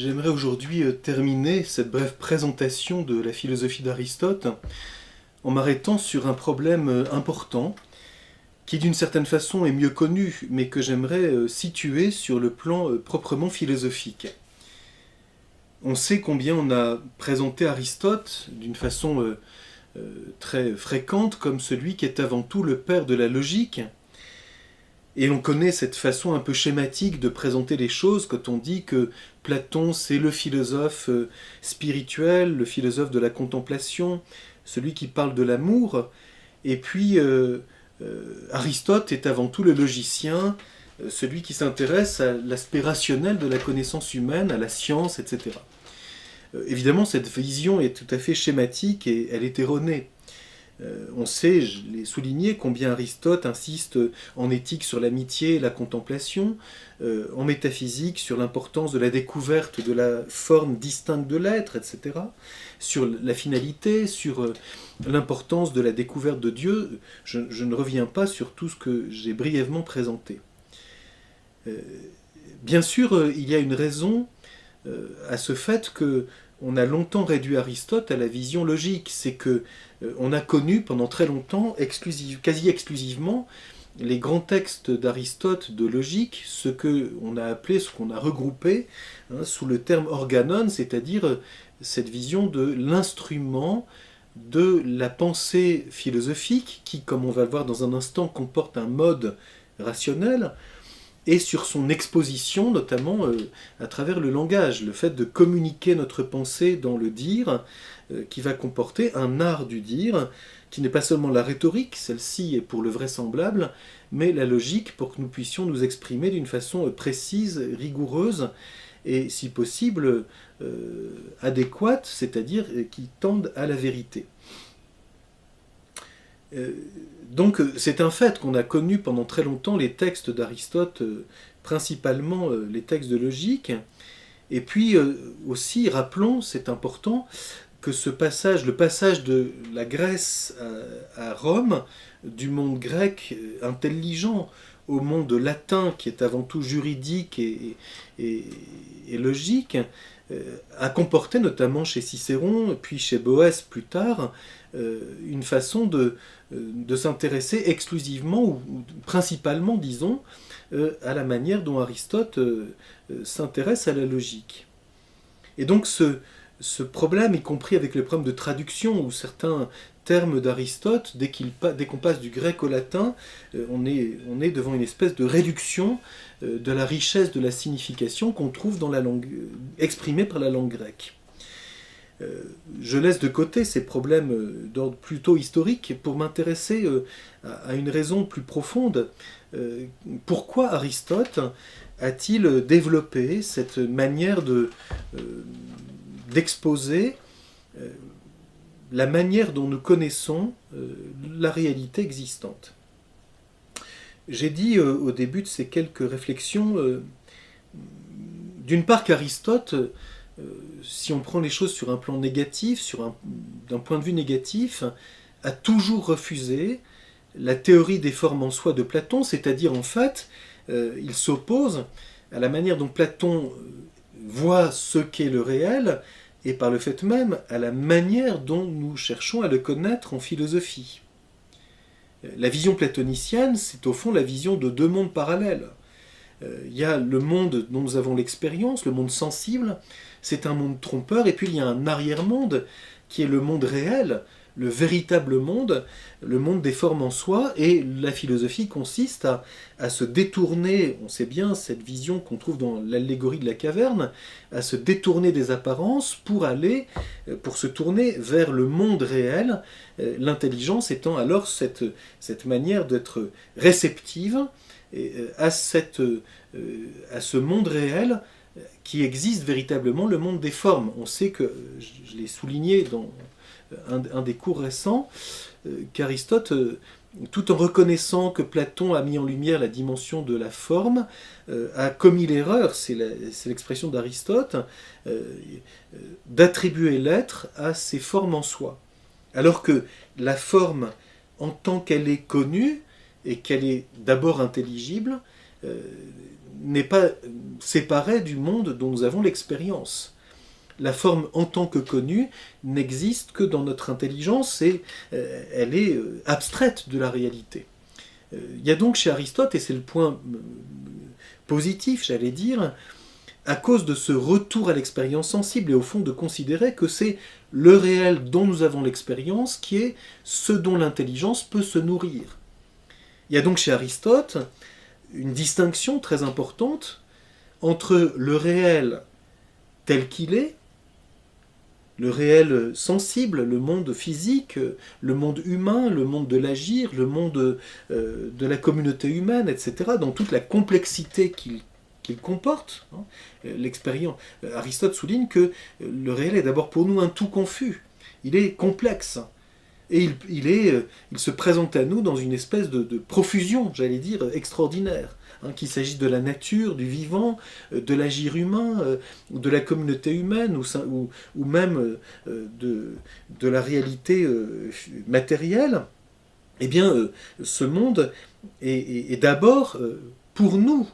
J'aimerais aujourd'hui terminer cette brève présentation de la philosophie d'Aristote en m'arrêtant sur un problème important qui d'une certaine façon est mieux connu, mais que j'aimerais situer sur le plan proprement philosophique. On sait combien on a présenté Aristote d'une façon très fréquente comme celui qui est avant tout le père de la logique. Et l'on connaît cette façon un peu schématique de présenter les choses quand on dit que Platon c'est le philosophe spirituel, le philosophe de la contemplation, celui qui parle de l'amour, et puis Aristote est avant tout le logicien, celui qui s'intéresse à l'aspect rationnel de la connaissance humaine, à la science, etc. Évidemment, cette vision est tout à fait schématique et elle est erronée. On sait, je l'ai souligné, combien Aristote insiste en éthique sur l'amitié et la contemplation, en métaphysique sur l'importance de la découverte de la forme distincte de l'être, etc., sur la finalité, sur l'importance de la découverte de Dieu. Je ne reviens pas sur tout ce que j'ai brièvement présenté. Bien sûr, il y a une raison à ce fait que on a longtemps réduit Aristote à la vision logique. C'est que on a connu pendant très longtemps, quasi exclusivement, les grands textes d'Aristote de logique, ce qu'on a appelé, ce qu'on a regroupé sous le terme organon, c'est-à-dire cette vision de l'instrument de la pensée philosophique, qui, comme on va le voir dans un instant, comporte un mode rationnel, et sur son exposition, notamment à travers le langage, le fait de communiquer notre pensée dans le dire, qui va comporter un art du dire, qui n'est pas seulement la rhétorique, celle-ci est pour le vraisemblable, mais la logique pour que nous puissions nous exprimer d'une façon précise, rigoureuse, et si possible adéquate, c'est-à-dire qui tende à la vérité. Donc c'est un fait qu'on a connu pendant très longtemps les textes d'Aristote, principalement les textes de logique, et puis aussi rappelons, c'est important, que ce passage, le passage de la Grèce à Rome, du monde grec intelligent au monde latin qui est avant tout juridique et logique, a comporté notamment chez Cicéron, puis chez Boès plus tard, une façon de s'intéresser exclusivement, ou principalement, disons, à la manière dont Aristote s'intéresse à la logique. Et donc ce problème, y compris avec le problème de traduction, où certains termes d'Aristote, dès qu'on passe du grec au latin, on est devant une espèce de réduction de la richesse de la signification qu'on trouve dans la langue, exprimée par la langue grecque. Je laisse de côté ces problèmes d'ordre plutôt historique pour m'intéresser à une raison plus profonde. Pourquoi Aristote a-t-il développé cette manière d'exposer la manière dont nous connaissons la réalité existante? J'ai dit au début de ces quelques réflexions, d'une part qu'Aristote, si on prend les choses sur un plan négatif, d'un point de vue négatif, a toujours refusé la théorie des formes en soi de Platon, c'est-à-dire en fait, il s'oppose à la manière dont Platon voit ce qu'est le réel, et par le fait même à la manière dont nous cherchons à le connaître en philosophie. La vision platonicienne, c'est au fond la vision de deux mondes parallèles. Il y a le monde dont nous avons l'expérience, le monde sensible, c'est un monde trompeur, et puis il y a un arrière-monde qui est le monde réel, le véritable monde, le monde des formes en soi, et la philosophie consiste à se détourner, on sait bien cette vision qu'on trouve dans l'allégorie de la caverne, à se détourner des apparences pour se tourner vers le monde réel, l'intelligence étant alors cette manière d'être réceptive à ce monde réel qui existe véritablement, le monde des formes. On sait que, je l'ai souligné dans un des cours récents, qu'Aristote, tout en reconnaissant que Platon a mis en lumière la dimension de la forme, a commis l'erreur, c'est l'expression d'Aristote, d'attribuer l'être à ses formes en soi. Alors que la forme, en tant qu'elle est connue, et qu'elle est d'abord intelligible, n'est pas séparée du monde dont nous avons l'expérience. La forme en tant que connue n'existe que dans notre intelligence et elle est abstraite de la réalité. Il y a donc chez Aristote, et c'est le point positif, j'allais dire, à cause de ce retour à l'expérience sensible et au fond de considérer que c'est le réel dont nous avons l'expérience qui est ce dont l'intelligence peut se nourrir. Il y a donc chez Aristote une distinction très importante entre le réel tel qu'il est, le réel sensible, le monde physique, le monde humain, le monde de l'agir, le monde de la communauté humaine, etc., dans toute la complexité qu'il comporte. L'expérience. Aristote souligne que le réel est d'abord pour nous un tout confus. Il est complexe. Et il se présente à nous dans une espèce de profusion, j'allais dire, extraordinaire. Qu'il s'agisse de la nature, du vivant, de l'agir humain, de la communauté humaine, ou même de la réalité matérielle, eh bien, ce monde est d'abord, pour nous,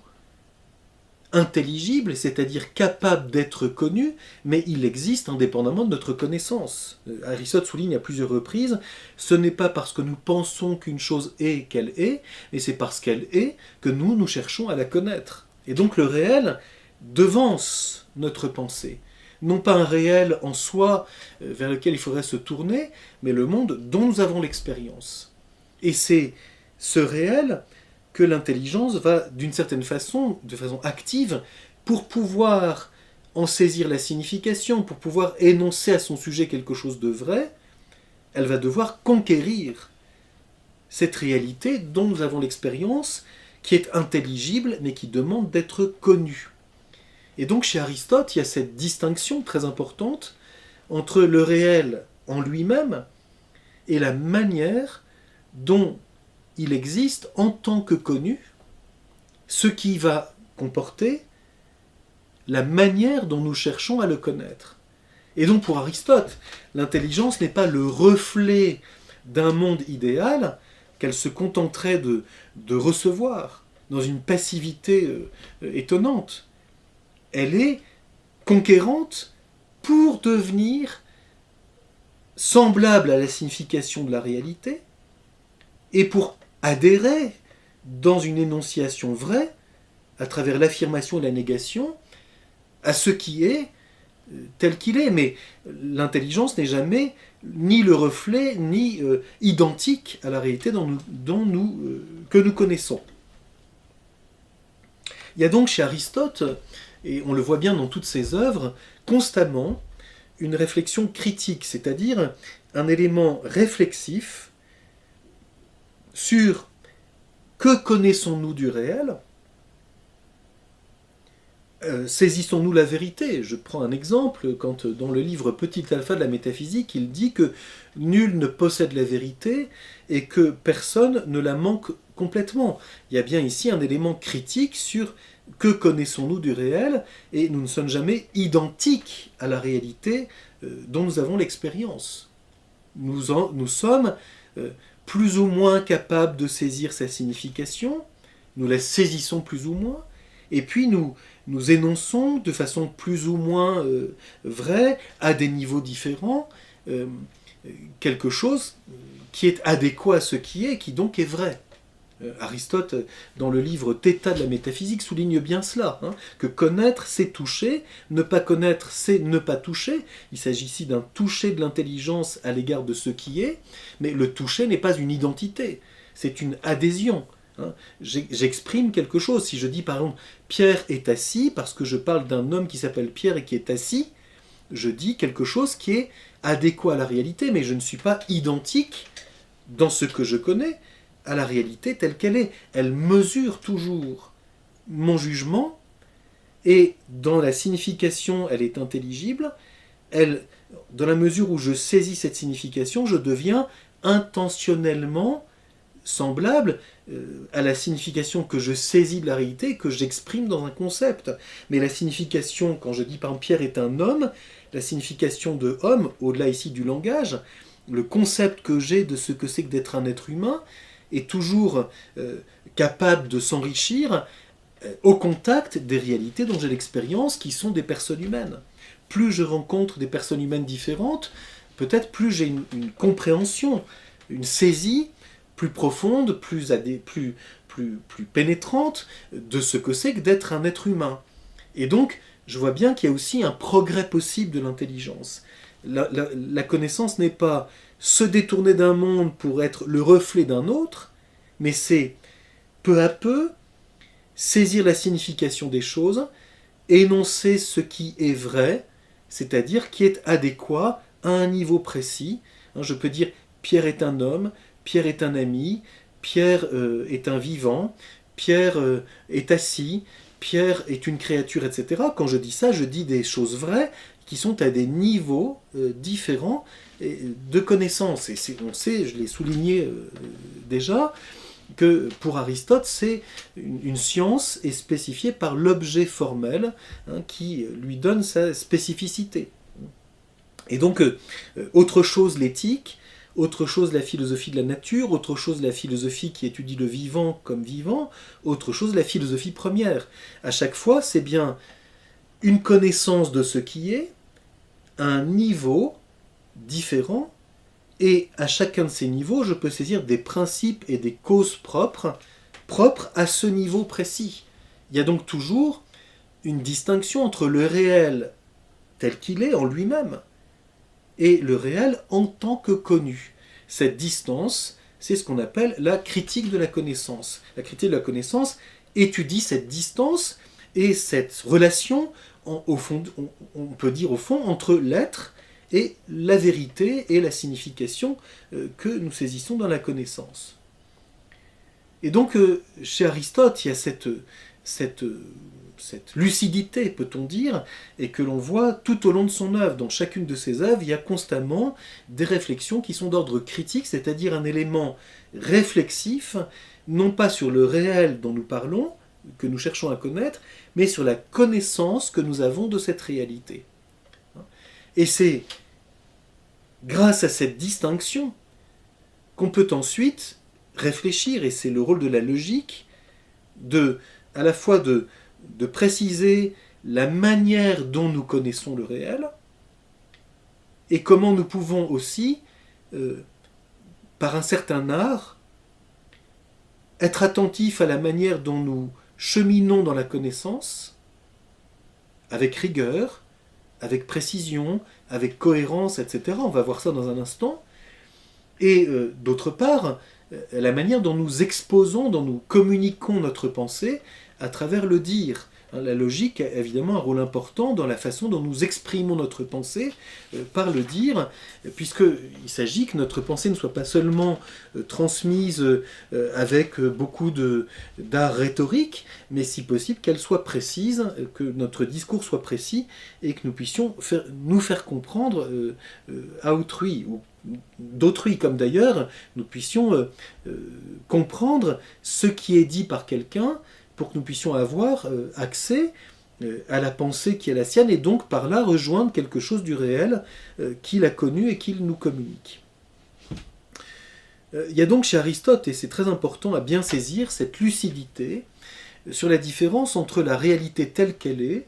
intelligible, c'est-à-dire capable d'être connu, mais il existe indépendamment de notre connaissance. Aristote souligne à plusieurs reprises, ce n'est pas parce que nous pensons qu'une chose est qu'elle est, mais c'est parce qu'elle est que nous cherchons à la connaître. Et donc le réel devance notre pensée. Non pas un réel en soi vers lequel il faudrait se tourner, mais le monde dont nous avons l'expérience. Et c'est ce réel que l'intelligence va, d'une certaine façon, de façon active, pour pouvoir en saisir la signification, pour pouvoir énoncer à son sujet quelque chose de vrai, elle va devoir conquérir cette réalité dont nous avons l'expérience, qui est intelligible, mais qui demande d'être connue. Et donc chez Aristote, il y a cette distinction très importante entre le réel en lui-même et la manière dont il existe en tant que connu, ce qui va comporter la manière dont nous cherchons à le connaître. Et donc pour Aristote, l'intelligence n'est pas le reflet d'un monde idéal qu'elle se contenterait de recevoir dans une passivité étonnante. Elle est conquérante pour devenir semblable à la signification de la réalité et pour adhérer dans une énonciation vraie, à travers l'affirmation et la négation, à ce qui est tel qu'il est. Mais l'intelligence n'est jamais ni le reflet, ni identique à la réalité que nous connaissons. Il y a donc chez Aristote, et on le voit bien dans toutes ses œuvres, constamment une réflexion critique, c'est-à-dire un élément réflexif sur que connaissons-nous du réel, saisissons-nous la vérité. Je prends un exemple, quand dans le livre Petit alpha de la métaphysique, il dit que nul ne possède la vérité et que personne ne la manque complètement. Il y a bien ici un élément critique sur que connaissons-nous du réel, et nous ne sommes jamais identiques à la réalité dont nous avons l'expérience. Nous sommes plus ou moins capables de saisir sa signification, nous la saisissons plus ou moins, et puis nous énonçons de façon plus ou moins vraie, à des niveaux différents, quelque chose qui est adéquat à ce qui est, et qui donc est vrai. Aristote, dans le livre Theta de la métaphysique, souligne bien cela, que connaître, c'est toucher, ne pas connaître, c'est ne pas toucher. Il s'agit ici d'un toucher de l'intelligence à l'égard de ce qui est, mais le toucher n'est pas une identité, c'est une adhésion. J'exprime quelque chose. Si je dis par exemple Pierre est assis, parce que je parle d'un homme qui s'appelle Pierre et qui est assis, je dis quelque chose qui est adéquat à la réalité, mais je ne suis pas identique dans ce que je connais à la réalité telle qu'elle est. Elle mesure toujours mon jugement, et dans la signification, elle est intelligible. Dans la mesure où je saisis cette signification, je deviens intentionnellement semblable à la signification que je saisis de la réalité et que j'exprime dans un concept. Mais la signification, quand je dis par exemple Pierre est un homme, la signification de homme, au-delà ici du langage, le concept que j'ai de ce que c'est que d'être un être humain, est toujours capable de s'enrichir au contact des réalités dont j'ai l'expérience, qui sont des personnes humaines. Plus je rencontre des personnes humaines différentes, peut-être plus j'ai une compréhension, une saisie plus profonde, plus pénétrante de ce que c'est que d'être un être humain. Et donc, je vois bien qu'il y a aussi un progrès possible de l'intelligence. La connaissance n'est pas se détourner d'un monde pour être le reflet d'un autre, mais c'est peu à peu saisir la signification des choses, énoncer ce qui est vrai, c'est-à-dire qui est adéquat à un niveau précis. Je peux dire Pierre est un homme, Pierre est un ami, Pierre est un vivant, Pierre est assis, Pierre est une créature, etc. Quand je dis ça, je dis des choses vraies qui sont à des niveaux différents de connaissance. Et on sait, je l'ai souligné déjà, que pour Aristote, c'est une science est spécifiée par l'objet formel qui lui donne sa spécificité. Et donc, autre chose l'éthique, autre chose la philosophie de la nature, autre chose la philosophie qui étudie le vivant comme vivant, autre chose la philosophie première. À chaque fois, c'est bien une connaissance de ce qui est, un niveau différent, et à chacun de ces niveaux, je peux saisir des principes et des causes propres à ce niveau précis. Il y a donc toujours une distinction entre le réel tel qu'il est en lui-même et le réel en tant que connu. Cette distance, c'est ce qu'on appelle la critique de la connaissance. La critique de la connaissance étudie cette distance et cette relation, au fond, on peut dire au fond, entre l'être et la vérité et la signification que nous saisissons dans la connaissance. Et donc, chez Aristote, il y a cette lucidité, peut-on dire, et que l'on voit tout au long de son œuvre. Dans chacune de ses œuvres, il y a constamment des réflexions qui sont d'ordre critique, c'est-à-dire un élément réflexif, non pas sur le réel dont nous parlons, que nous cherchons à connaître, mais sur la connaissance que nous avons de cette réalité. Et c'est grâce à cette distinction qu'on peut ensuite réfléchir, et c'est le rôle de la logique, à la fois de préciser la manière dont nous connaissons le réel, et comment nous pouvons aussi, par un certain art, être attentifs à la manière dont nous cheminons dans la connaissance, avec rigueur, avec précision, avec cohérence, etc. On va voir ça dans un instant. Et d'autre part, la manière dont nous exposons, dont nous communiquons notre pensée à travers le dire. La logique a évidemment un rôle important dans la façon dont nous exprimons notre pensée par le dire, puisqu'il s'agit que notre pensée ne soit pas seulement transmise avec beaucoup d'art rhétorique, mais si possible qu'elle soit précise, que notre discours soit précis et que nous puissions nous faire comprendre à autrui, ou d'autrui, comme d'ailleurs nous puissions comprendre ce qui est dit par quelqu'un, pour que nous puissions avoir accès à la pensée qui est la sienne, et donc par là rejoindre quelque chose du réel qu'il a connu et qu'il nous communique. Il y a donc chez Aristote, et c'est très important à bien saisir, cette lucidité sur la différence entre la réalité telle qu'elle est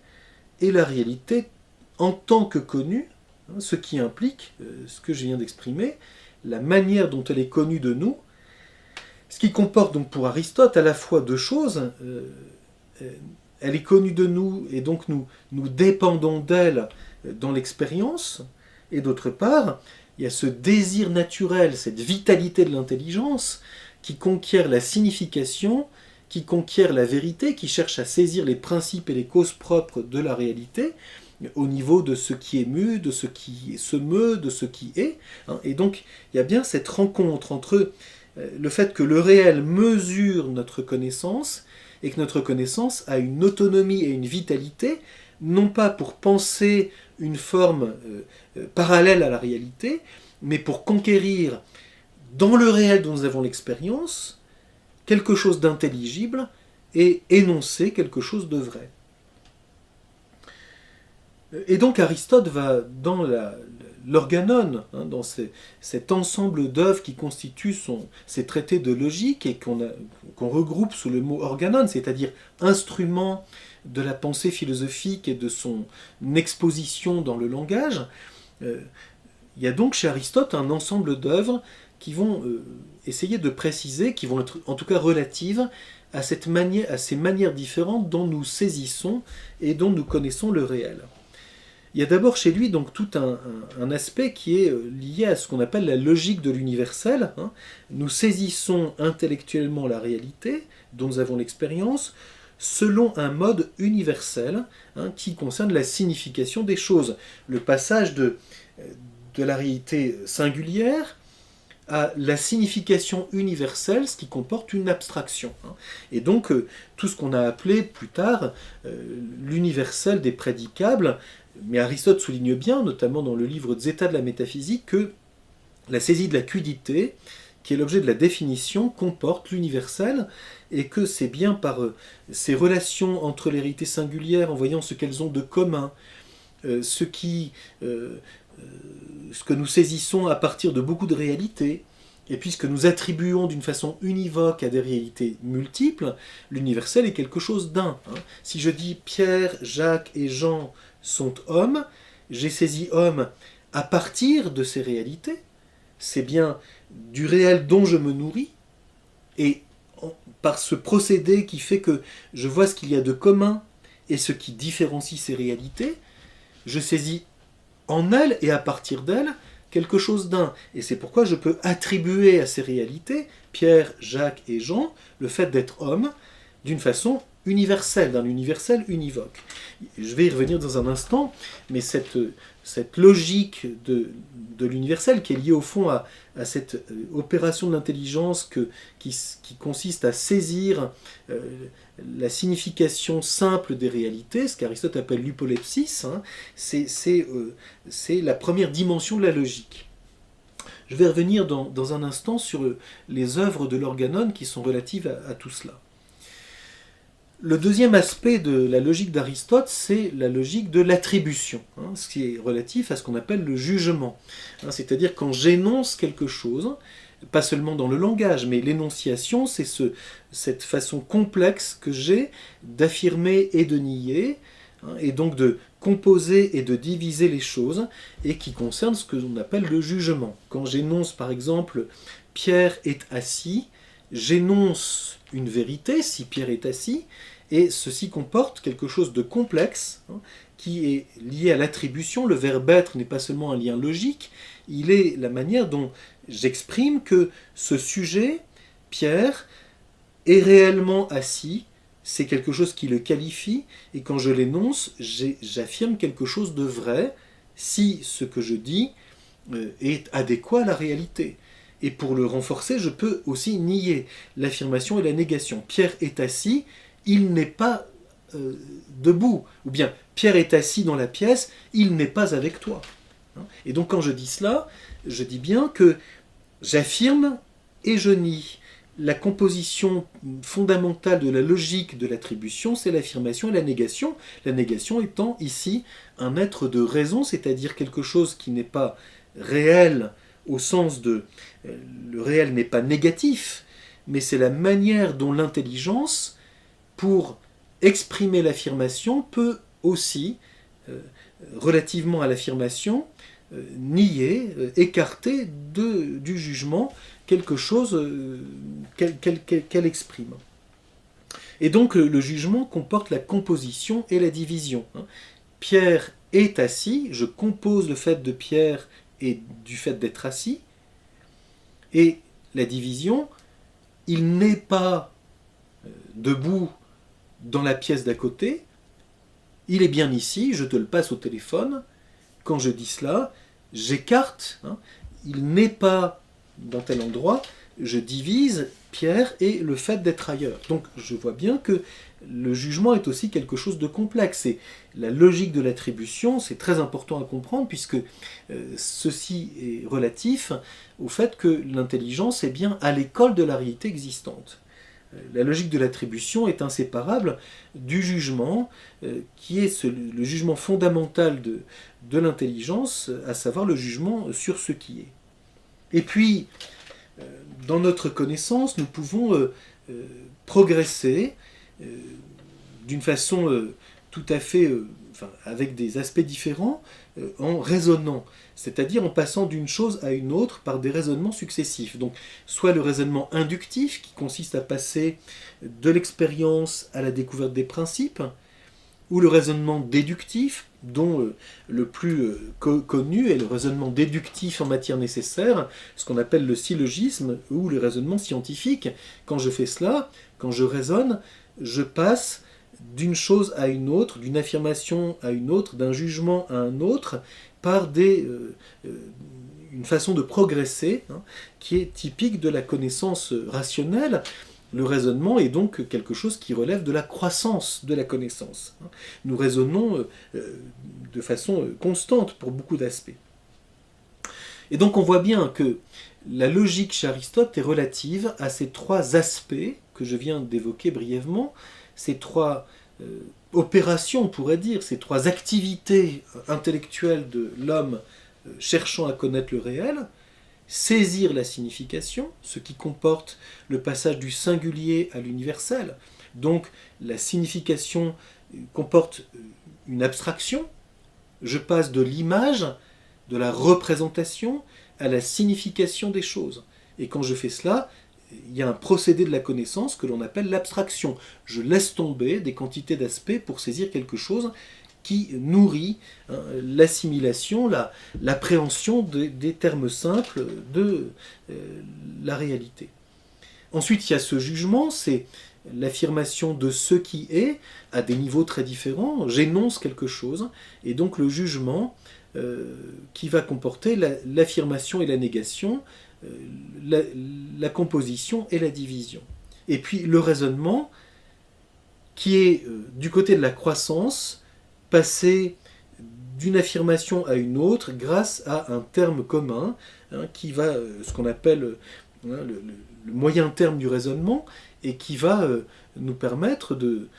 et la réalité en tant que connue, ce qui implique, ce que je viens d'exprimer, la manière dont elle est connue de nous, ce qui comporte donc pour Aristote à la fois deux choses. Elle est connue de nous et donc nous dépendons d'elle dans l'expérience. Et d'autre part, il y a ce désir naturel, cette vitalité de l'intelligence qui conquiert la signification, qui conquiert la vérité, qui cherche à saisir les principes et les causes propres de la réalité au niveau de ce qui est mu, de ce qui se meut, de ce qui est. Et donc il y a bien cette rencontre entre le fait que le réel mesure notre connaissance et que notre connaissance a une autonomie et une vitalité, non pas pour penser une forme parallèle à la réalité, mais pour conquérir dans le réel dont nous avons l'expérience quelque chose d'intelligible et énoncer quelque chose de vrai. Et donc Aristote va, dans l'organon, dans cet ensemble d'œuvres qui constituent ces traités de logique et qu'on regroupe sous le mot organon, c'est-à-dire instrument de la pensée philosophique et de son exposition dans le langage. Il y a donc chez Aristote un ensemble d'œuvres qui vont essayer de préciser, qui vont être en tout cas relatives à ces manières différentes dont nous saisissons et dont nous connaissons le réel. Il y a d'abord chez lui donc tout un aspect qui est lié à ce qu'on appelle la logique de l'universel. Nous saisissons intellectuellement la réalité dont nous avons l'expérience selon un mode universel qui concerne la signification des choses. Le passage de la réalité singulière à la signification universelle, ce qui comporte une abstraction. Et donc, tout ce qu'on a appelé plus tard l'universel des prédicables, mais Aristote souligne bien, notamment dans le livre Zeta de la métaphysique, que la saisie de la quiddité, qui est l'objet de la définition, comporte l'universel, et que c'est bien par ces relations entre les réalités singulières, en voyant ce qu'elles ont de commun, ce que nous saisissons à partir de beaucoup de réalités, et puisque nous attribuons d'une façon univoque à des réalités multiples, l'universel est quelque chose d'un. Si je dis Pierre, Jacques et Jean sont hommes, j'ai saisi homme à partir de ces réalités, c'est bien du réel dont je me nourris, et par ce procédé qui fait que je vois ce qu'il y a de commun et ce qui différencie ces réalités, je saisis en elles et à partir d'elles quelque chose d'un. Et c'est pourquoi je peux attribuer à ces réalités, Pierre, Jacques et Jean, le fait d'être homme d'une façon universelle, d'un universel univoque. Je vais y revenir dans un instant, mais cette logique de l'universel qui est liée au fond à cette opération de l'intelligence qui consiste à saisir la signification simple des réalités, ce qu'Aristote appelle l'hypolepsis, c'est la première dimension de la logique. Je vais revenir dans un instant sur les œuvres de l'organon qui sont relatives à tout cela. Le deuxième aspect de la logique d'Aristote, c'est la logique de l'attribution, ce qui est relatif à ce qu'on appelle le jugement. C'est-à-dire quand j'énonce quelque chose, pas seulement dans le langage, mais l'énonciation, c'est cette façon complexe que j'ai d'affirmer et de nier, et donc de composer et de diviser les choses, et qui concerne ce que l'on appelle le jugement. Quand j'énonce par exemple « Pierre est assis », j'énonce une vérité, si Pierre est assis, et ceci comporte quelque chose de complexe, qui est lié à l'attribution. Le verbe être n'est pas seulement un lien logique, il est la manière dont j'exprime que ce sujet, Pierre, est réellement assis, c'est quelque chose qui le qualifie, et quand je l'énonce, j'affirme quelque chose de vrai, si ce que je dis est adéquat à la réalité. Et pour le renforcer, je peux aussi nier l'affirmation et la négation. Pierre est assis, il n'est pas debout. Ou bien, Pierre est assis dans la pièce, il n'est pas avec toi. Et donc quand je dis cela, je dis bien que j'affirme et je nie. La composition fondamentale de la logique de l'attribution, c'est l'affirmation et la négation. La négation étant ici un être de raison, c'est-à-dire quelque chose qui n'est pas réel, au sens de le réel n'est pas négatif, mais c'est la manière dont l'intelligence, pour exprimer l'affirmation, peut aussi, relativement à l'affirmation, nier, écarter du jugement quelque chose qu'elle exprime. Et donc le jugement comporte la composition et la division. Pierre est assis, je compose le fait de Pierre et du fait d'être assis, et la division, il n'est pas debout dans la pièce d'à côté, il est bien ici, je te le passe au téléphone, quand je dis cela, j'écarte, il n'est pas dans tel endroit, je divise Pierre et le fait d'être ailleurs. Donc je vois bien que le jugement est aussi quelque chose de complexe. Et la logique de l'attribution, c'est très important à comprendre, puisque ceci est relatif au fait que l'intelligence est bien à l'école de la réalité existante. La logique de l'attribution est inséparable du jugement, qui est le jugement fondamental de l'intelligence, à savoir le jugement sur ce qui est. Et puis, dans notre connaissance, nous pouvons progresser d'une façon tout à fait, avec des aspects différents, en raisonnant, c'est-à-dire en passant d'une chose à une autre par des raisonnements successifs. Donc, soit le raisonnement inductif, qui consiste à passer de l'expérience à la découverte des principes, ou le raisonnement déductif, dont le plus connu est le raisonnement déductif en matière nécessaire, ce qu'on appelle le syllogisme, ou le raisonnement scientifique. Quand je fais cela, quand je raisonne, je passe d'une chose à une autre, d'une affirmation à une autre, d'un jugement à un autre, par une façon de progresser, qui est typique de la connaissance rationnelle. Le raisonnement est donc quelque chose qui relève de la croissance de la connaissance. Nous raisonnons de façon constante pour beaucoup d'aspects. Et donc on voit bien que la logique chez Aristote est relative à ces trois aspects que je viens d'évoquer brièvement, ces trois opérations, on pourrait dire, ces trois activités intellectuelles de l'homme cherchant à connaître le réel: saisir la signification, ce qui comporte le passage du singulier à l'universel. Donc la signification comporte une abstraction. Je passe de l'image, de la représentation, à la signification des choses. Et quand je fais cela, il y a un procédé de la connaissance que l'on appelle l'abstraction. Je laisse tomber des quantités d'aspects pour saisir quelque chose qui nourrit l'assimilation, l'appréhension des termes simples de la réalité. Ensuite, il y a ce jugement, c'est l'affirmation de ce qui est à des niveaux très différents. J'énonce quelque chose, et donc le jugement qui va comporter l'affirmation et la négation, la composition et la division. Et puis le raisonnement, qui est du côté de la croissance, passer d'une affirmation à une autre grâce à un terme commun, qui va, ce qu'on appelle le moyen terme du raisonnement, et qui va nous permettre de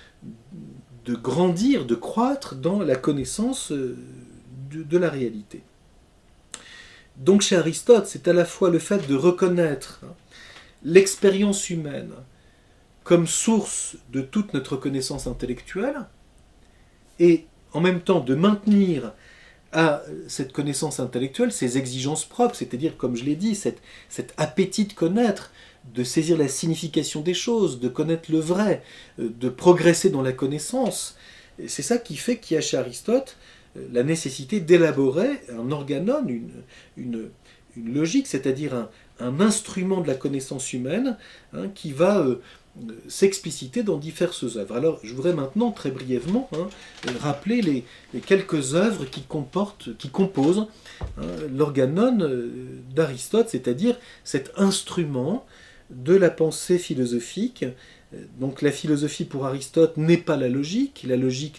grandir, de croître dans la connaissance de la réalité. Donc chez Aristote, c'est à la fois le fait de reconnaître l'expérience humaine comme source de toute notre connaissance intellectuelle, et en même temps de maintenir à cette connaissance intellectuelle ses exigences propres, c'est-à-dire, comme je l'ai dit, cet appétit de connaître, de saisir la signification des choses, de connaître le vrai, de progresser dans la connaissance. Et c'est ça qui fait qu'il y a chez Aristote la nécessité d'élaborer un organon, une logique, c'est-à-dire un instrument de la connaissance humaine, qui va s'expliciter dans diverses œuvres. Alors, je voudrais maintenant, très brièvement, rappeler les quelques œuvres qui composent l'organon d'Aristote, c'est-à-dire cet instrument de la pensée philosophique. Donc la philosophie pour Aristote n'est pas la logique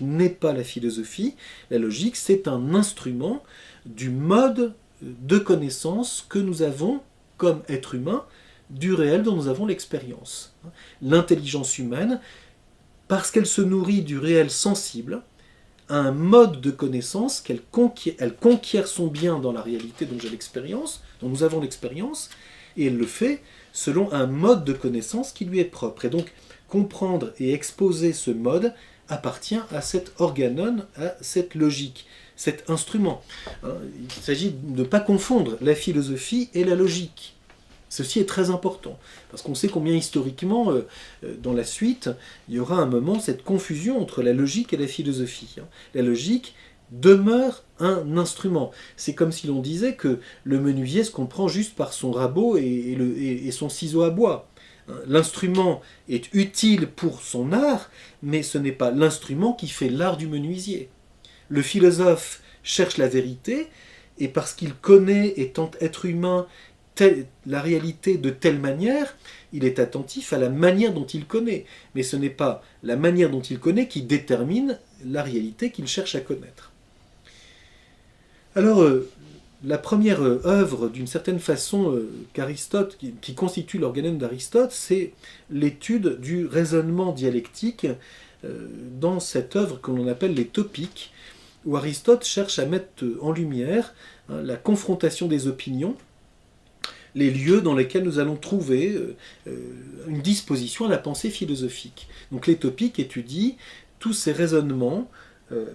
n'est pas la philosophie. La logique, c'est un instrument du mode de connaissance que nous avons comme être humain du réel dont nous avons l'expérience. L'intelligence humaine, parce qu'elle se nourrit du réel sensible, a un mode de connaissance elle conquiert son bien dans la réalité dont j'ai l'expérience, dont nous avons l'expérience, et elle le fait selon un mode de connaissance qui lui est propre. Et donc, comprendre et exposer ce mode appartient à cet organon, à cette logique, cet instrument. Il s'agit de ne pas confondre la philosophie et la logique. Ceci est très important, parce qu'on sait combien historiquement, dans la suite, il y aura un moment cette confusion entre la logique et la philosophie. La logique demeure un instrument. C'est comme si l'on disait que le menuisier se comprend juste par son rabot et son ciseau à bois. L'instrument est utile pour son art, mais ce n'est pas l'instrument qui fait l'art du menuisier. Le philosophe cherche la vérité, et parce qu'il connaît et tente être humain la réalité de telle manière, il est attentif à la manière dont il connaît. Mais ce n'est pas la manière dont il connaît qui détermine la réalité qu'il cherche à connaître. Alors, La première œuvre, d'une certaine façon, qu'Aristote, qui constitue l'organon d'Aristote, c'est l'étude du raisonnement dialectique dans cette œuvre que l'on appelle les Topiques, où Aristote cherche à mettre en lumière la confrontation des opinions, les lieux dans lesquels nous allons trouver une disposition à la pensée philosophique. Donc les Topiques étudient tous ces raisonnements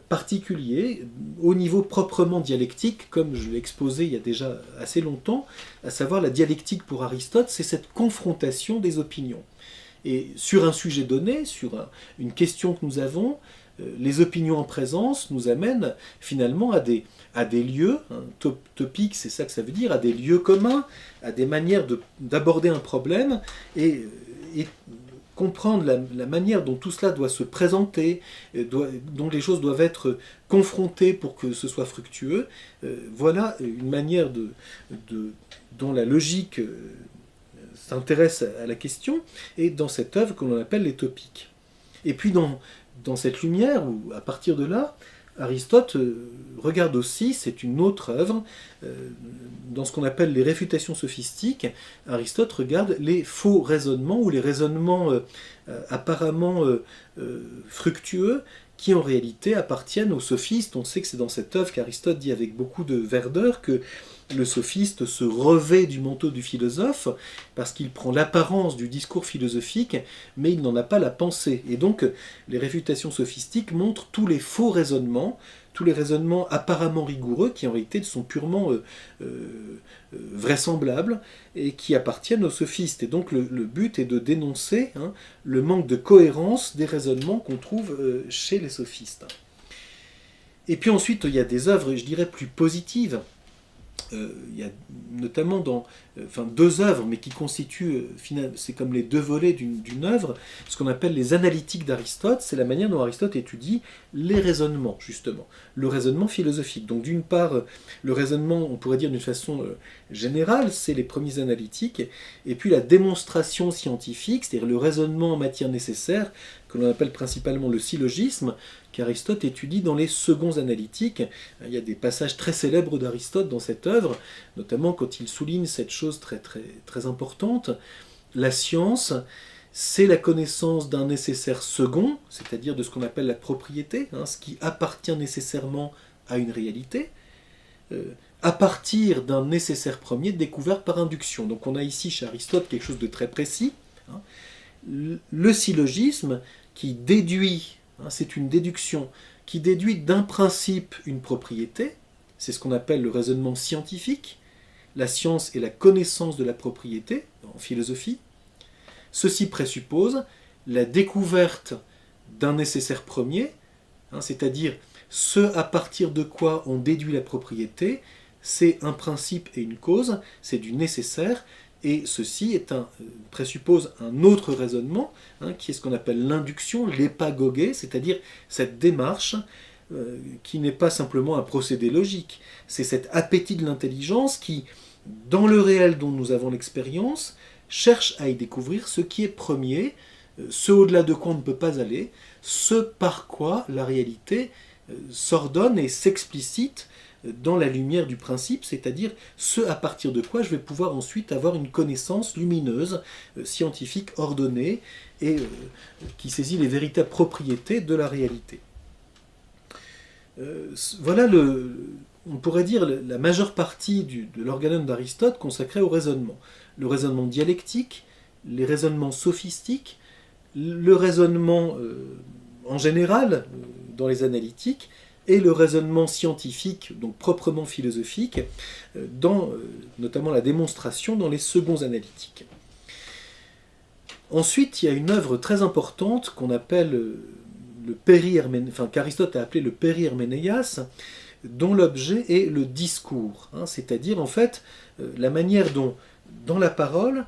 particulier au niveau proprement dialectique, comme je l'ai exposé il y a déjà assez longtemps, à savoir la dialectique pour Aristote, c'est cette confrontation des opinions. Et sur un sujet donné, sur une question que nous avons, les opinions en présence nous amènent finalement à des lieux, topiques, c'est ça que ça veut dire, à des lieux communs, à des manières d'aborder un problème, et comprendre la manière dont tout cela doit se présenter, dont les choses doivent être confrontées pour que ce soit fructueux, voilà une manière dont la logique s'intéresse à la question, et dans cette œuvre que l'on appelle les Topiques. Et puis dans cette lumière, ou à partir de là, Aristote regarde aussi, c'est une autre œuvre, dans ce qu'on appelle les réfutations sophistiques, Aristote regarde les faux raisonnements ou les raisonnements apparemment fructueux qui en réalité appartiennent aux sophistes. On sait que c'est dans cette œuvre qu'Aristote dit avec beaucoup de verdeur que le sophiste se revêt du manteau du philosophe parce qu'il prend l'apparence du discours philosophique, mais il n'en a pas la pensée. Et donc, les réfutations sophistiques montrent tous les faux raisonnements, tous les raisonnements apparemment rigoureux qui en réalité sont purement vraisemblables et qui appartiennent aux sophistes. Et donc, le but est de dénoncer le manque de cohérence des raisonnements qu'on trouve chez les sophistes. Et puis ensuite, il y a des œuvres, je dirais, plus positives. Il y a notamment deux œuvres, mais qui constituent, c'est comme les deux volets d'une œuvre, ce qu'on appelle les analytiques d'Aristote. C'est la manière dont Aristote étudie les raisonnements, justement, le raisonnement philosophique. Donc d'une part, le raisonnement, on pourrait dire d'une façon générale, c'est les premiers analytiques, et puis la démonstration scientifique, c'est-à-dire le raisonnement en matière nécessaire, que l'on appelle principalement le syllogisme, qu'Aristote étudie dans les seconds analytiques. Il y a des passages très célèbres d'Aristote dans cette œuvre, notamment quand il souligne cette chose très, très, très importante. La science, c'est la connaissance d'un nécessaire second, c'est-à-dire de ce qu'on appelle la propriété, ce qui appartient nécessairement à une réalité, à partir d'un nécessaire premier découvert par induction. Donc on a ici chez Aristote quelque chose de très précis. Le syllogisme qui déduit, c'est une déduction, qui déduit d'un principe une propriété, c'est ce qu'on appelle le raisonnement scientifique. La science est la connaissance de la propriété, en philosophie. Ceci présuppose la découverte d'un nécessaire premier, c'est-à-dire ce à partir de quoi on déduit la propriété, c'est un principe et une cause, c'est du nécessaire, et ceci présuppose un autre raisonnement, qui est ce qu'on appelle l'induction, l'épagogé, c'est-à-dire cette démarche qui n'est pas simplement un procédé logique. C'est cet appétit de l'intelligence qui, dans le réel dont nous avons l'expérience, cherche à y découvrir ce qui est premier, ce au-delà de quoi on ne peut pas aller, ce par quoi la réalité s'ordonne et s'explicite dans la lumière du principe, c'est-à-dire ce à partir de quoi je vais pouvoir ensuite avoir une connaissance lumineuse, scientifique, ordonnée, et qui saisit les véritables propriétés de la réalité. Voilà, on pourrait dire, la majeure partie de l'organon d'Aristote consacrée au raisonnement. Le raisonnement dialectique, les raisonnements sophistiques, le raisonnement en général, dans les analytiques, et le raisonnement scientifique, donc proprement philosophique, dans notamment la démonstration dans les seconds analytiques. Ensuite, il y a une œuvre très importante qu'on appelle qu'Aristote a appelé le périherménéias, dont l'objet est le discours, c'est-à-dire en fait la manière dont, dans la parole,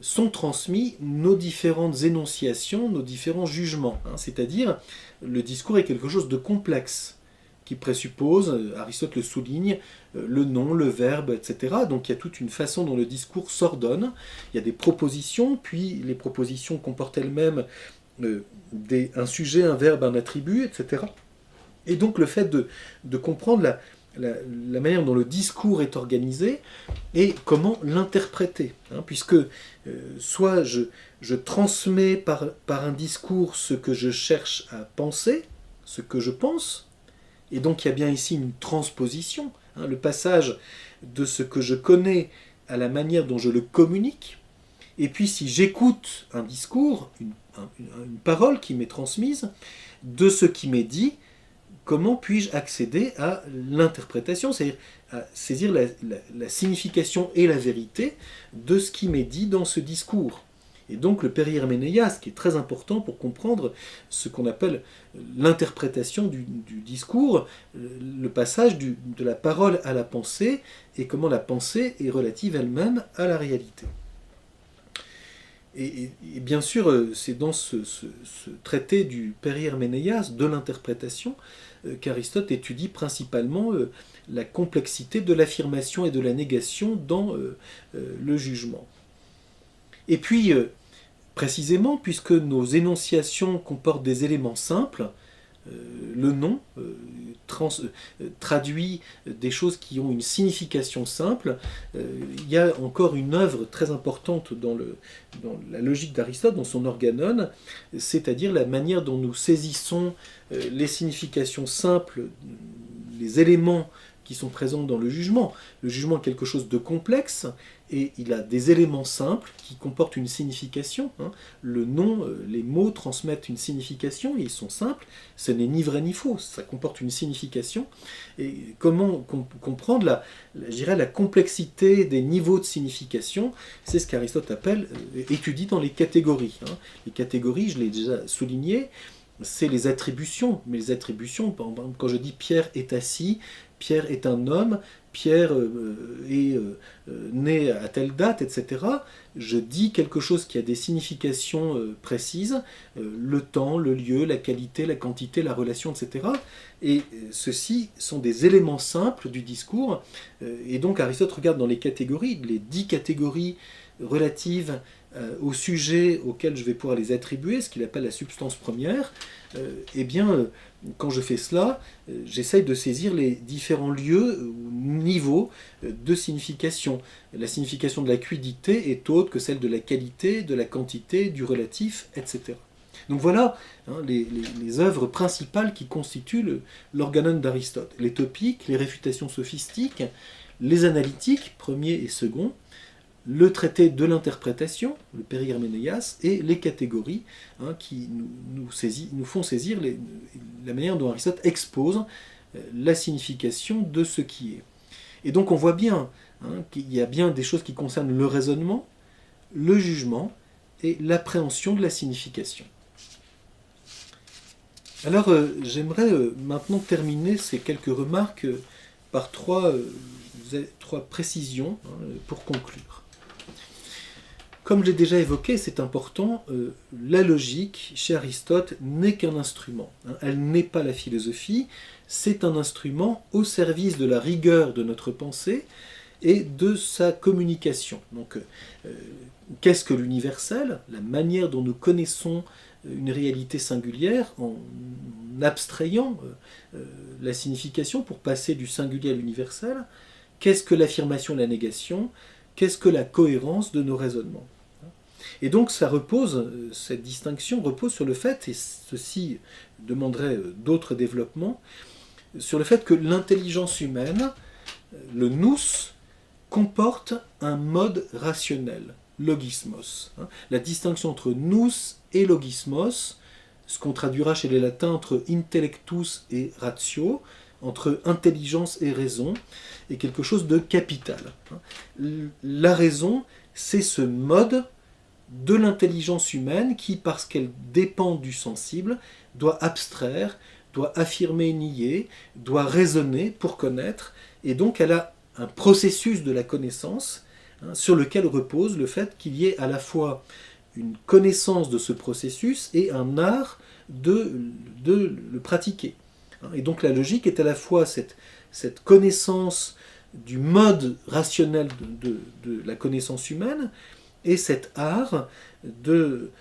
sont transmis nos différentes énonciations, nos différents jugements. C'est-à-dire, le discours est quelque chose de complexe, qui présuppose, Aristote le souligne, le nom, le verbe, etc. Donc il y a toute une façon dont le discours s'ordonne. Il y a des propositions, puis les propositions comportent elles-mêmes un sujet, un verbe, un attribut, etc. Et donc le fait de comprendre la manière dont le discours est organisé et comment l'interpréter. Puisque soit je transmets par un discours ce que je cherche à penser, ce que je pense, et donc il y a bien ici une transposition, le passage de ce que je connais à la manière dont je le communique. Et puis si j'écoute un discours, une parole qui m'est transmise, de ce qui m'est dit, comment puis-je accéder à l'interprétation, c'est-à-dire à saisir la signification et la vérité de ce qui m'est dit dans ce discours. Et donc le périherménéias, qui est très important pour comprendre ce qu'on appelle l'interprétation du discours, le passage de la parole à la pensée, et comment la pensée est relative elle-même à la réalité. Et bien sûr, c'est dans ce traité du périherménéias, de l'interprétation, qu'Aristote étudie principalement la complexité de l'affirmation et de la négation dans le jugement. Et puis, précisément, puisque nos énonciations comportent des éléments simples, le nom traduit des choses qui ont une signification simple. Il y a encore une œuvre très importante dans la logique d'Aristote, dans son organon, c'est-à-dire la manière dont nous saisissons les significations simples, les éléments qui sont présents dans le jugement. Le jugement est quelque chose de complexe et il a des éléments simples qui comportent une signification. Le nom, les mots transmettent une signification et ils sont simples. Ce n'est ni vrai ni faux, ça comporte une signification. Et comment comprendre la complexité des niveaux de signification, c'est ce qu'Aristote appelle, étudie dans les catégories. Les catégories, je l'ai déjà souligné, c'est les attributions. Mais les attributions, par exemple, quand je dis Pierre est assis, Pierre est un homme, Pierre est né à telle date, etc. Je dis quelque chose qui a des significations précises, le temps, le lieu, la qualité, la quantité, la relation, etc. Et ceux-ci sont des éléments simples du discours. Et donc Aristote regarde dans les catégories, les 10 catégories relatives au sujet auquel je vais pouvoir les attribuer, ce qu'il appelle la substance première. Eh bien, quand je fais cela, j'essaye de saisir les différents lieux ou niveaux de signification. La signification de la quiddité est autre que celle de la qualité, de la quantité, du relatif, etc. Donc voilà les œuvres principales qui constituent l'organon d'Aristote. Les topiques, les réfutations sophistiques, les analytiques, premier et second, le traité de l'interprétation, le périherménéias, et les catégories qui nous font saisir la manière dont Aristote expose la signification de ce qui est. Et donc on voit bien qu'il y a bien des choses qui concernent le raisonnement, le jugement et l'appréhension de la signification. Alors j'aimerais maintenant terminer ces quelques remarques par trois précisions pour conclure. Comme je l'ai déjà évoqué, c'est important, la logique, chez Aristote, n'est qu'un instrument. Elle n'est pas la philosophie, c'est un instrument au service de la rigueur de notre pensée et de sa communication. Donc, qu'est-ce que l'universel? La manière dont nous connaissons une réalité singulière en abstrayant la signification pour passer du singulier à l'universel. Qu'est-ce que l'affirmation et la négation? Qu'est-ce que la cohérence de nos raisonnements? Et donc cette distinction repose sur le fait, et ceci demanderait d'autres développements, sur le fait que l'intelligence humaine, le nous, comporte un mode rationnel, logismos. La distinction entre nous et logismos, ce qu'on traduira chez les latins entre intellectus et ratio, entre intelligence et raison, est quelque chose de capital. La raison, c'est ce mode de l'intelligence humaine qui, parce qu'elle dépend du sensible, doit abstraire, doit affirmer et nier, doit raisonner pour connaître, et donc elle a un processus de la connaissance sur lequel repose le fait qu'il y ait à la fois une connaissance de ce processus et un art de le pratiquer. Et donc la logique est à la fois cette connaissance du mode rationnel de la connaissance humaine et cet art de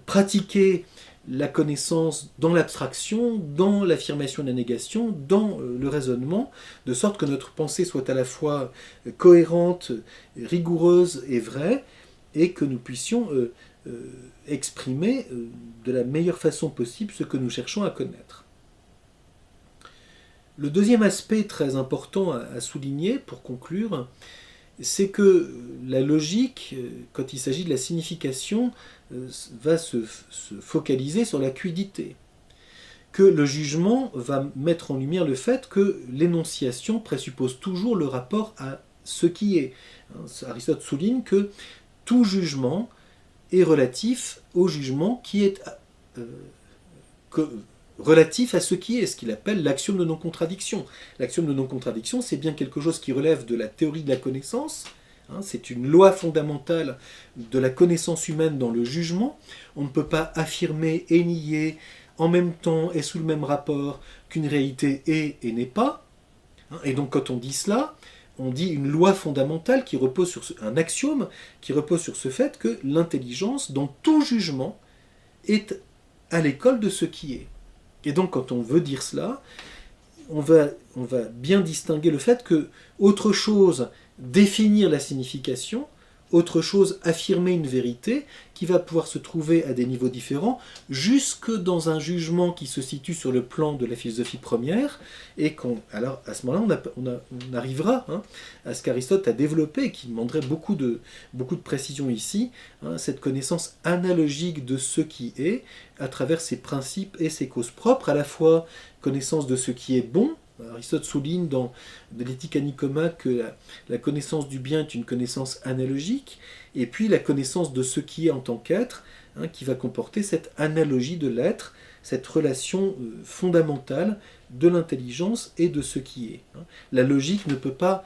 pratiquer la connaissance dans l'abstraction, dans l'affirmation et la négation, dans le raisonnement, de sorte que notre pensée soit à la fois cohérente, rigoureuse et vraie, et que nous puissions exprimer de la meilleure façon possible ce que nous cherchons à connaître. Le deuxième aspect très important à souligner, pour conclure, c'est que la logique, quand il s'agit de la signification, va se focaliser sur la quiddité. Que le jugement va mettre en lumière le fait que l'énonciation présuppose toujours le rapport à ce qui est. Aristote souligne que tout jugement est relatif au jugement qui est relatif à ce qui est, ce qu'il appelle l'axiome de non-contradiction. L'axiome de non-contradiction, c'est bien quelque chose qui relève de la théorie de la connaissance, c'est une loi fondamentale de la connaissance humaine dans le jugement. On ne peut pas affirmer et nier en même temps et sous le même rapport qu'une réalité est et n'est pas. Et donc quand on dit cela, on dit une loi fondamentale qui repose sur un axiome qui repose sur ce fait que l'intelligence, dans tout jugement, est à l'école de ce qui est. Et donc quand on veut dire cela, on va bien distinguer le fait que autre chose, définir la signification, autre chose, affirmer une vérité, qui va pouvoir se trouver à des niveaux différents, jusque dans un jugement qui se situe sur le plan de la philosophie première, et alors à ce moment-là, on arrivera à ce qu'Aristote a développé, qui demanderait beaucoup de précision ici, cette connaissance analogique de ce qui est, à travers ses principes et ses causes propres, à la fois connaissance de ce qui est bon. Aristote souligne dans l'éthique à Nicomède que la connaissance du bien est une connaissance analogique, et puis la connaissance de ce qui est en tant qu'être, qui va comporter cette analogie de l'être, cette relation fondamentale de l'intelligence et de ce qui est. La logique ne peut pas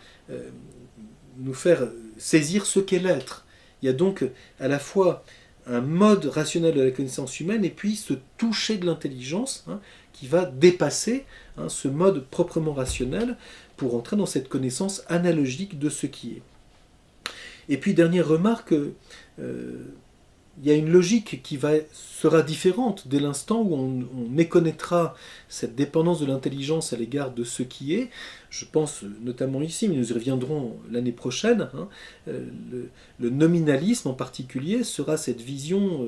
nous faire saisir ce qu'est l'être. Il y a donc à la fois un mode rationnel de la connaissance humaine et puis ce toucher de l'intelligence qui va dépasser ce mode proprement rationnel pour entrer dans cette connaissance analogique de ce qui est. Et puis, dernière remarque, il y a une logique qui sera différente dès l'instant où on méconnaîtra cette dépendance de l'intelligence à l'égard de ce qui est. Je pense notamment ici, mais nous y reviendrons l'année prochaine, le nominalisme en particulier sera cette vision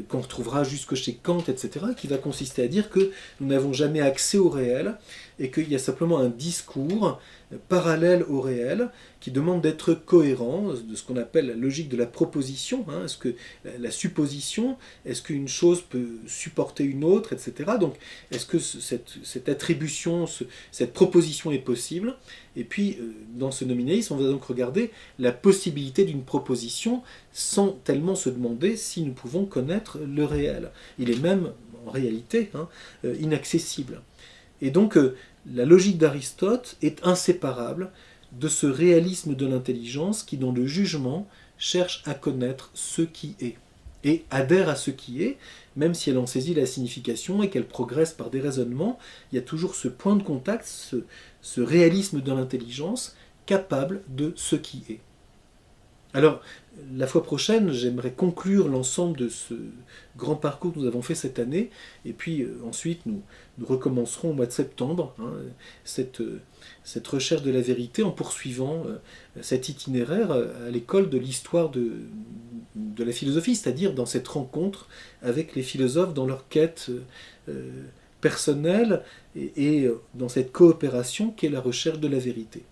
qu'on retrouvera jusque chez Kant, etc., qui va consister à dire que nous n'avons jamais accès au réel et qu'il y a simplement un discours parallèle au réel qui demande d'être cohérent, de ce qu'on appelle la logique de la proposition. Est-ce que la supposition, est-ce qu'une chose peut supporter une autre, etc. Donc, est-ce que cette attribution, cette proposition est possible? Et puis, dans ce nominalisme, on va donc regarder la possibilité d'une proposition sans tellement se demander si nous pouvons connaître le réel. Il est même, en réalité, inaccessible. Et donc, la logique d'Aristote est inséparable de ce réalisme de l'intelligence qui, dans le jugement, cherche à connaître ce qui est et adhère à ce qui est, même si elle en saisit la signification et qu'elle progresse par des raisonnements, il y a toujours ce point de contact, ce réalisme de l'intelligence capable de ce qui est. Alors, la fois prochaine, j'aimerais conclure l'ensemble de ce grand parcours que nous avons fait cette année, et puis ensuite nous recommencerons au mois de septembre cette recherche de la vérité en poursuivant cet itinéraire à l'école de l'histoire de la philosophie, c'est-à-dire dans cette rencontre avec les philosophes dans leur quête personnelle et dans cette coopération qu'est la recherche de la vérité.